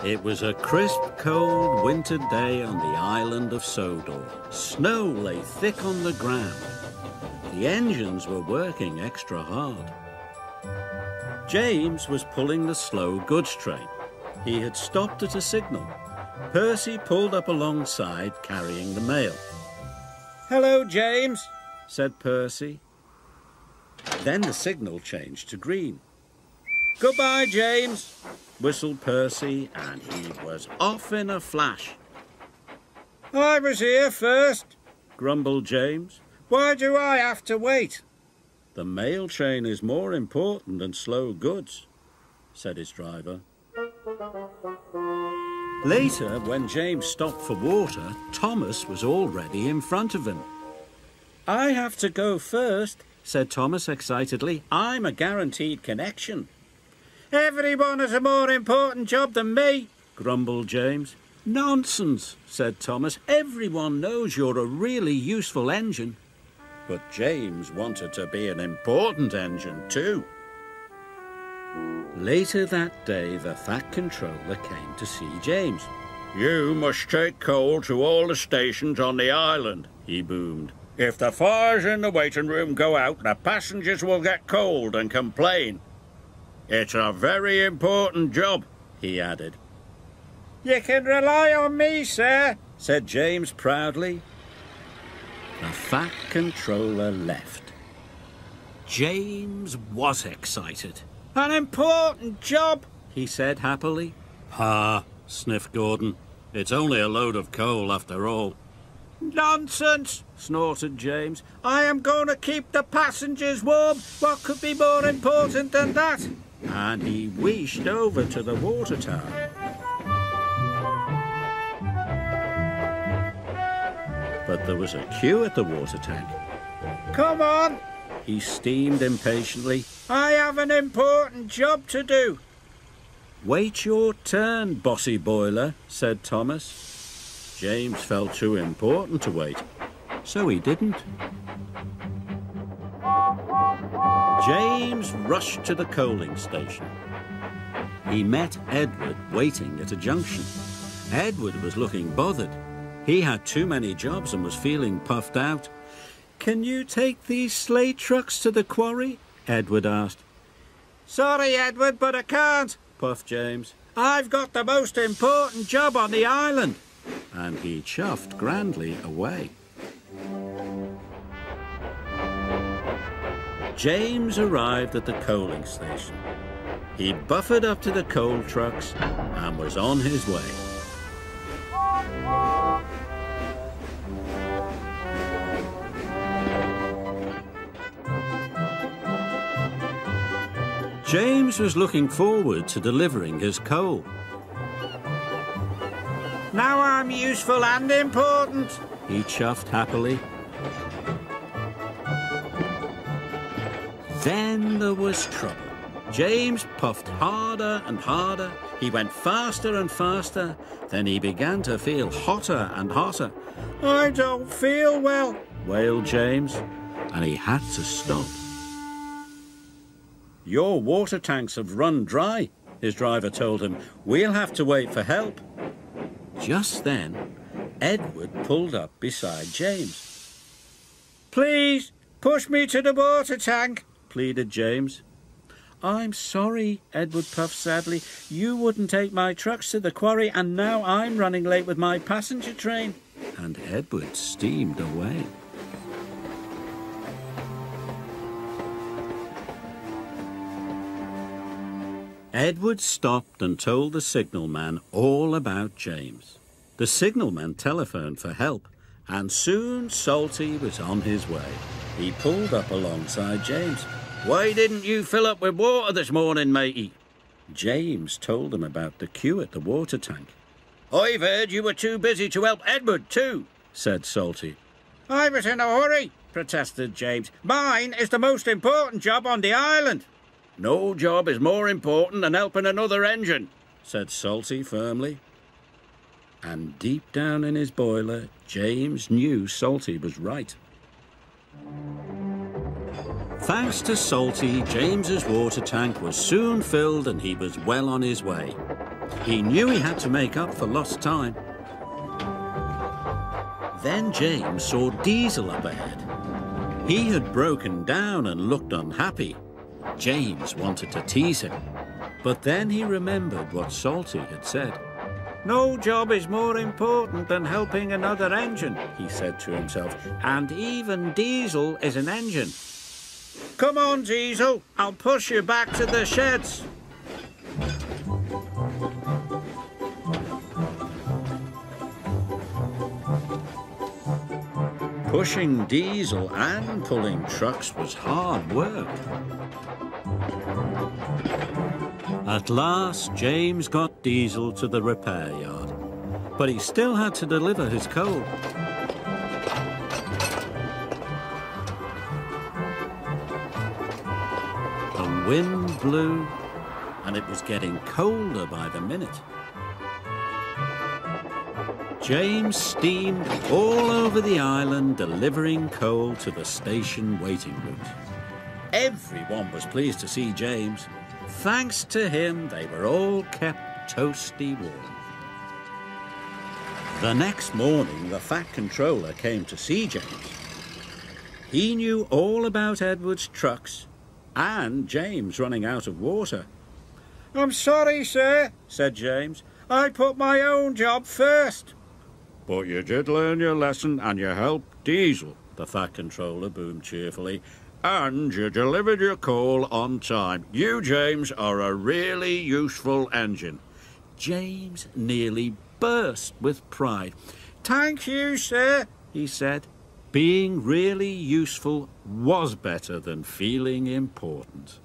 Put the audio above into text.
It was a crisp, cold winter day on the island of Sodor. Snow lay thick on the ground. The engines were working extra hard. James was pulling the slow goods train. He had stopped at a signal. Percy pulled up alongside, carrying the mail. "Hello, James," said Percy. Then the signal changed to green. "Goodbye, James," whistled Percy, and he was off in a flash. "I was here first," grumbled James. "Why do I have to wait?" "The mail train is more important than slow goods," said his driver. Later, when James stopped for water, Thomas was already in front of him. "I have to go first," said Thomas excitedly. "I'm a guaranteed connection." "Everyone has a more important job than me," grumbled James. "Nonsense," said Thomas. "Everyone knows you're a really useful engine." But James wanted to be an important engine too. Later that day, the Fat Controller came to see James. "You must take coal to all the stations on the island," he boomed. "If the fires in the waiting room go out, the passengers will get cold and complain. It's a very important job," he added. "You can rely on me, sir," said James proudly. The Fat Controller left. James was excited. "An important job," he said happily. "Ha," sniffed Gordon. "It's only a load of coal after all." "Nonsense," snorted James. "I am going to keep the passengers warm. What could be more important than that?" And he wheeshed over to the water tower. But there was a queue at the water tank. "Come on," he steamed impatiently. "I have an important job to do." "Wait your turn, bossy boiler," said Thomas. James felt too important to wait, so he didn't. James rushed to the coaling station. He met Edward waiting at a junction. Edward was looking bothered. He had too many jobs and was feeling puffed out. "Can you take these sleigh trucks to the quarry?" Edward asked. "Sorry, Edward, but I can't," puffed James. "I've got the most important job on the island." And he chuffed grandly away. James arrived at the coaling station. He buffered up to the coal trucks and was on his way. James was looking forward to delivering his coal. "Now I'm useful and important," he chuffed happily. Then there was trouble. James puffed harder and harder. He went faster and faster. Then he began to feel hotter and hotter. "I don't feel well," wailed James, and he had to stop. "Your water tanks have run dry," his driver told him. "We'll have to wait for help." Just then, Edward pulled up beside James. "Please, push me to the water tank," pleaded James. "I'm sorry," Edward puffed sadly. "You wouldn't take my trucks to the quarry, and now I'm running late with my passenger train." And Edward steamed away. Edward stopped and told the signalman all about James. The signalman telephoned for help, and soon Salty was on his way. He pulled up alongside James. "Why didn't you fill up with water this morning, matey?" James told him about the queue at the water tank. "I've heard you were too busy to help Edward too," said Salty. "I was in a hurry," protested James. "Mine is the most important job on the island." "No job is more important than helping another engine," said Salty firmly. And deep down in his boiler, James knew Salty was right. Thanks to Salty, James's water tank was soon filled and he was well on his way. He knew he had to make up for lost time. Then James saw Diesel up ahead. He had broken down and looked unhappy. James wanted to tease him, but then he remembered what Salty had said. "No job is more important than helping another engine," he said to himself, "and even Diesel is an engine. Come on, Diesel, I'll push you back to the sheds." Pushing Diesel and pulling trucks was hard work. At last, James got Diesel to the repair yard, but he still had to deliver his coal. The wind blew, and it was getting colder by the minute. James steamed all over the island, delivering coal to the station waiting route. Everyone was pleased to see James. Thanks to him, they were all kept toasty warm. The next morning, the Fat Controller came to see James. He knew all about Edward's trucks and James running out of water. "I'm sorry, sir," said James. "I put my own job first." "But you did learn your lesson and you helped Diesel," the Fat Controller boomed cheerfully. "And you delivered your coal on time. You, James, are a really useful engine." James nearly burst with pride. "Thank you, sir," he said. Being really useful was better than feeling important.